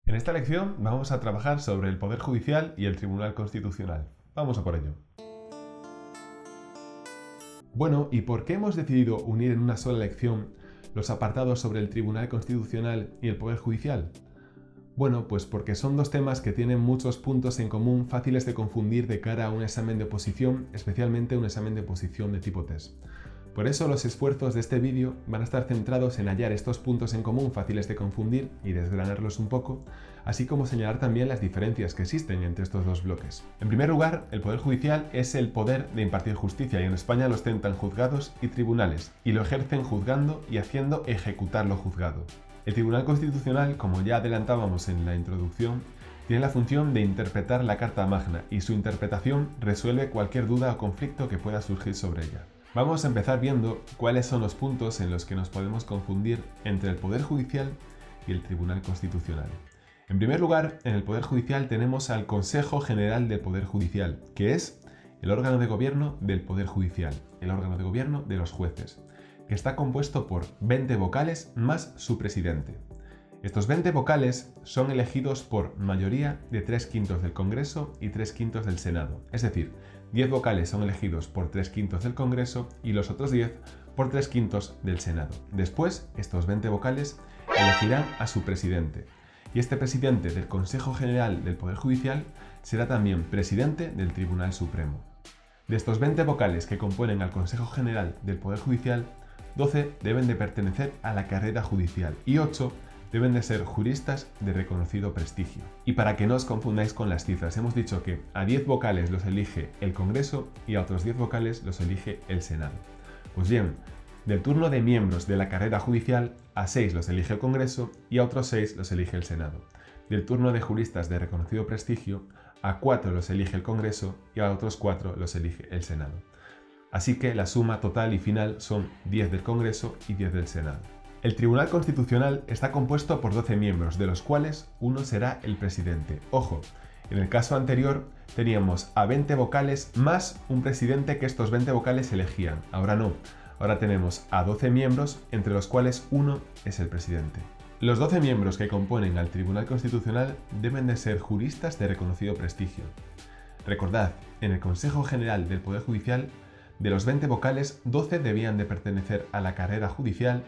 En esta lección vamos a trabajar sobre el Poder Judicial y el Tribunal Constitucional. Vamos a por ello. Bueno, ¿y por qué hemos decidido unir en una sola lección los apartados sobre el Tribunal Constitucional y el Poder Judicial? Bueno, pues porque son dos temas que tienen muchos puntos en común fáciles de confundir de cara a un examen de oposición, especialmente un examen de oposición de tipo test. Por eso los esfuerzos de este vídeo van a estar centrados en hallar estos puntos en común fáciles de confundir y desgranarlos un poco, así como señalar también las diferencias que existen entre estos dos bloques. En primer lugar, el Poder Judicial es el poder de impartir justicia y en España lo ostentan juzgados y tribunales, y lo ejercen juzgando y haciendo ejecutar lo juzgado. El Tribunal Constitucional, como ya adelantábamos en la introducción, tiene la función de interpretar la Carta Magna y su interpretación resuelve cualquier duda o conflicto que pueda surgir sobre ella. Vamos a empezar viendo cuáles son los puntos en los que nos podemos confundir entre el Poder Judicial y el Tribunal Constitucional. En primer lugar, en el Poder Judicial tenemos al Consejo General del Poder Judicial, que es el órgano de gobierno del Poder Judicial, el órgano de gobierno de los jueces, que está compuesto por 20 vocales más su presidente. Estos 20 vocales son elegidos por mayoría de 3/5 del Congreso y 3/5 del Senado, es decir, 10 vocales son elegidos por 3/5 del Congreso y los otros 10 por 3/5 del Senado. Después, estos 20 vocales elegirán a su presidente, y este presidente del Consejo General del Poder Judicial será también presidente del Tribunal Supremo. De estos 20 vocales que componen al Consejo General del Poder Judicial, 12 deben de pertenecer a la carrera judicial y 8 deben de ser juristas de reconocido prestigio. Y para que no os confundáis con las cifras, hemos dicho que a 10 vocales los elige el Congreso y a otros 10 vocales los elige el Senado. Pues bien, del turno de miembros de la carrera judicial, a 6 los elige el Congreso y a otros 6 los elige el Senado. Del turno de juristas de reconocido prestigio, a 4 los elige el Congreso y a otros 4 los elige el Senado. Así que la suma total y final son 10 del Congreso y 10 del Senado. El Tribunal Constitucional está compuesto por 12 miembros, de los cuales uno será el presidente. Ojo, en el caso anterior teníamos a 20 vocales más un presidente que estos 20 vocales elegían. Ahora no, ahora tenemos a 12 miembros, entre los cuales uno es el presidente. Los 12 miembros que componen al Tribunal Constitucional deben de ser juristas de reconocido prestigio. Recordad, en el Consejo General del Poder Judicial, de los 20 vocales, 12 debían de pertenecer a la carrera judicial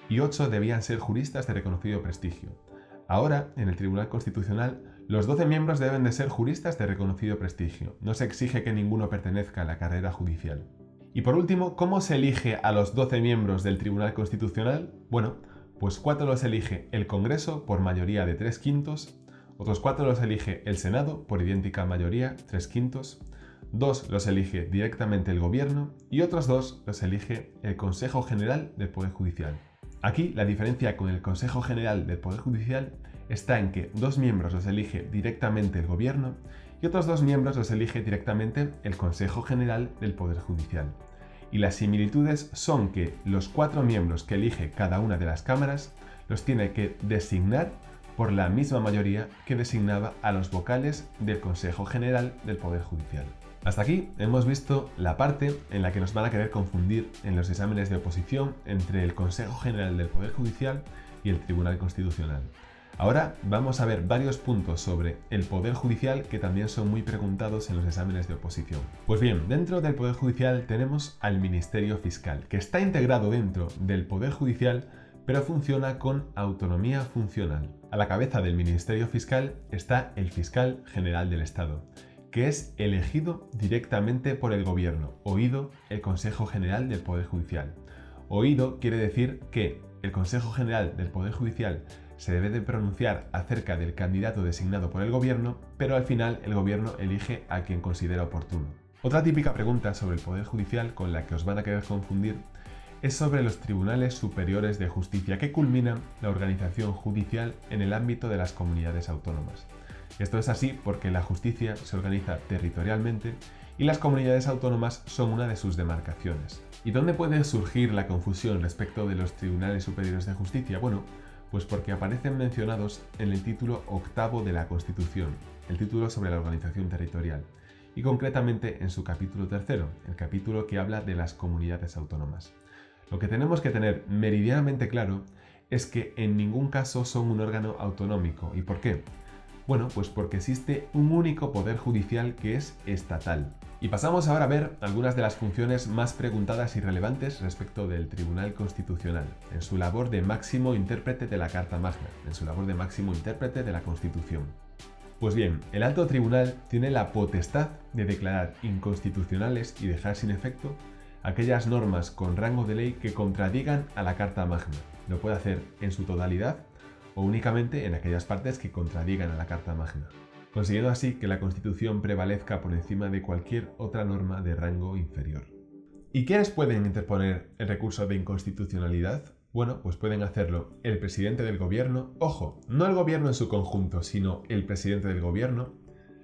y 8 debían ser juristas de reconocido prestigio. Ahora, en el Tribunal Constitucional, los 12 miembros deben de ser juristas de reconocido prestigio. No se exige que ninguno pertenezca a la carrera judicial. Y por último, ¿cómo se elige a los 12 miembros del Tribunal Constitucional? Bueno, pues 4 los elige el Congreso por mayoría de 3/5, otros 4 los elige el Senado por idéntica mayoría, 3/5, 2 los elige directamente el Gobierno y otros 2 los elige el Consejo General del Poder Judicial. Aquí la diferencia con el Consejo General del Poder Judicial está en que 2 miembros los elige directamente el Gobierno y otros 2 miembros los elige directamente el Consejo General del Poder Judicial. Y las similitudes son que los 4 miembros que elige cada una de las cámaras los tiene que designar por la misma mayoría que designaba a los vocales del Consejo General del Poder Judicial. Hasta aquí hemos visto la parte en la que nos van a querer confundir en los exámenes de oposición entre el Consejo General del Poder Judicial y el Tribunal Constitucional. Ahora vamos a ver varios puntos sobre el Poder Judicial que también son muy preguntados en los exámenes de oposición. Pues bien, dentro del Poder Judicial tenemos al Ministerio Fiscal, que está integrado dentro del Poder Judicial, pero funciona con autonomía funcional. A la cabeza del Ministerio Fiscal está el Fiscal General del Estado, que es elegido directamente por el Gobierno, oído el Consejo General del Poder Judicial. Oído quiere decir que el Consejo General del Poder Judicial se debe de pronunciar acerca del candidato designado por el Gobierno, pero al final el Gobierno elige a quien considera oportuno. Otra típica pregunta sobre el Poder Judicial con la que os van a querer confundir es sobre los Tribunales Superiores de Justicia que culminan la organización judicial en el ámbito de las comunidades autónomas. Esto es así porque la justicia se organiza territorialmente y las comunidades autónomas son una de sus demarcaciones. ¿Y dónde puede surgir la confusión respecto de los Tribunales Superiores de Justicia? Bueno, pues porque aparecen mencionados en el título 8º de la Constitución, el título sobre la organización territorial, y concretamente en su capítulo 3, el capítulo que habla de las comunidades autónomas. Lo que tenemos que tener meridianamente claro es que en ningún caso son un órgano autonómico. ¿Y por qué? Bueno, pues porque existe un único poder judicial que es estatal. Y pasamos ahora a ver algunas de las funciones más preguntadas y relevantes respecto del Tribunal Constitucional, en su labor de máximo intérprete de la Carta Magna, en su labor de máximo intérprete de la Constitución. Pues bien, el alto tribunal tiene la potestad de declarar inconstitucionales y dejar sin efecto aquellas normas con rango de ley que contradigan a la Carta Magna. Lo puede hacer en su totalidad o únicamente en aquellas partes que contradigan a la Carta Magna, consiguiendo así que la Constitución prevalezca por encima de cualquier otra norma de rango inferior. ¿Y quiénes pueden interponer el recurso de inconstitucionalidad? Bueno, pues pueden hacerlo el presidente del gobierno, ojo, no el gobierno en su conjunto, sino el presidente del gobierno.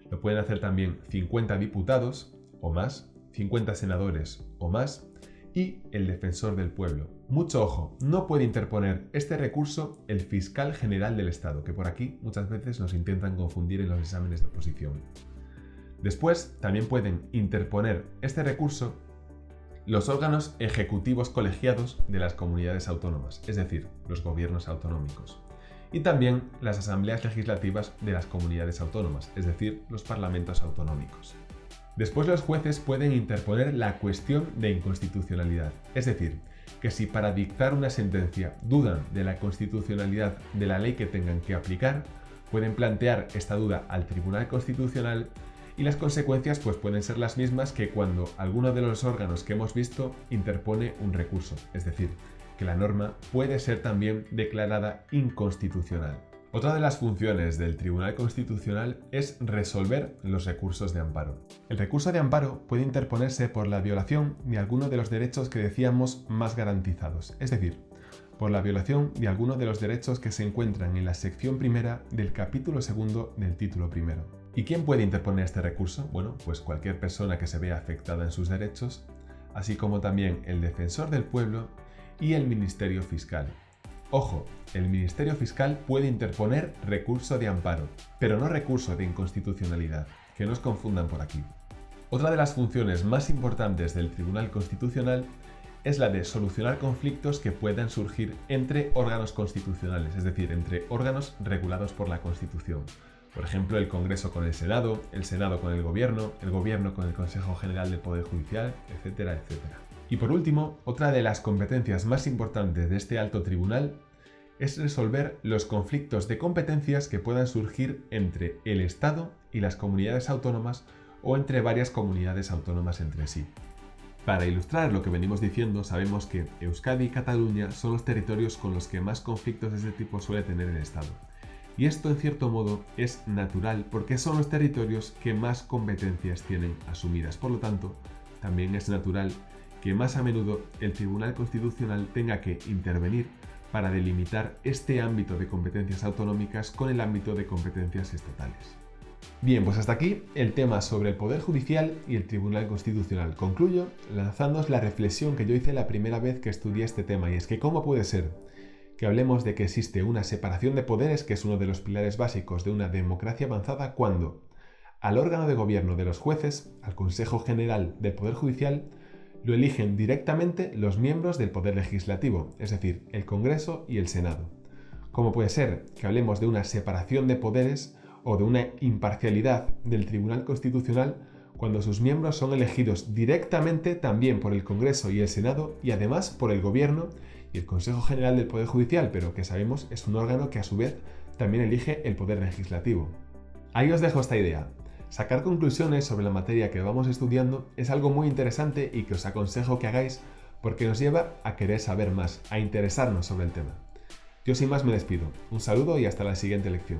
Lo pueden hacer también 50 diputados o más, 50 senadores o más, y el defensor del pueblo. Mucho ojo, no puede interponer este recurso el fiscal general del Estado, que por aquí muchas veces nos intentan confundir en los exámenes de oposición. Después, también pueden interponer este recurso los órganos ejecutivos colegiados de las comunidades autónomas, es decir, los gobiernos autonómicos, y también las asambleas legislativas de las comunidades autónomas, es decir, los parlamentos autonómicos. Después los jueces pueden interponer la cuestión de inconstitucionalidad, es decir, que si para dictar una sentencia dudan de la constitucionalidad de la ley que tengan que aplicar, pueden plantear esta duda al Tribunal Constitucional y las consecuencias pues pueden ser las mismas que cuando alguno de los órganos que hemos visto interpone un recurso, es decir, que la norma puede ser también declarada inconstitucional. Otra de las funciones del Tribunal Constitucional es resolver los recursos de amparo. El recurso de amparo puede interponerse por la violación de alguno de los derechos que decíamos más garantizados, es decir, por la violación de alguno de los derechos que se encuentran en la sección primera del capítulo segundo del título primero. ¿Y quién puede interponer este recurso? Bueno, pues cualquier persona que se vea afectada en sus derechos, así como también el defensor del pueblo y el Ministerio Fiscal. Ojo, el Ministerio Fiscal puede interponer recurso de amparo, pero no recurso de inconstitucionalidad, que no os confundan por aquí. Otra de las funciones más importantes del Tribunal Constitucional es la de solucionar conflictos que puedan surgir entre órganos constitucionales, es decir, entre órganos regulados por la Constitución. Por ejemplo, el Congreso con el Senado con el Gobierno con el Consejo General del Poder Judicial, etcétera, etcétera. Y por último, otra de las competencias más importantes de este alto tribunal es resolver los conflictos de competencias que puedan surgir entre el Estado y las comunidades autónomas o entre varias comunidades autónomas entre sí. Para ilustrar lo que venimos diciendo, sabemos que Euskadi y Cataluña son los territorios con los que más conflictos de este tipo suele tener el Estado. Y esto en cierto modo es natural porque son los territorios que más competencias tienen asumidas. Por lo tanto, también es natural que más a menudo el Tribunal Constitucional tenga que intervenir para delimitar este ámbito de competencias autonómicas con el ámbito de competencias estatales. Bien, pues hasta aquí el tema sobre el Poder Judicial y el Tribunal Constitucional. Concluyo lanzándoos la reflexión que yo hice la primera vez que estudié este tema, y es que ¿cómo puede ser que hablemos de que existe una separación de poderes, que es uno de los pilares básicos de una democracia avanzada, cuando al órgano de gobierno de los jueces, al Consejo General del Poder Judicial, lo eligen directamente los miembros del Poder Legislativo, es decir, el Congreso y el Senado? ¿Cómo puede ser que hablemos de una separación de poderes o de una imparcialidad del Tribunal Constitucional cuando sus miembros son elegidos directamente también por el Congreso y el Senado y además por el Gobierno y el Consejo General del Poder Judicial, pero que sabemos es un órgano que a su vez también elige el Poder Legislativo? Ahí os dejo esta idea. Sacar conclusiones sobre la materia que vamos estudiando es algo muy interesante y que os aconsejo que hagáis porque nos lleva a querer saber más, a interesarnos sobre el tema. Yo sin más me despido. Un saludo y hasta la siguiente lección.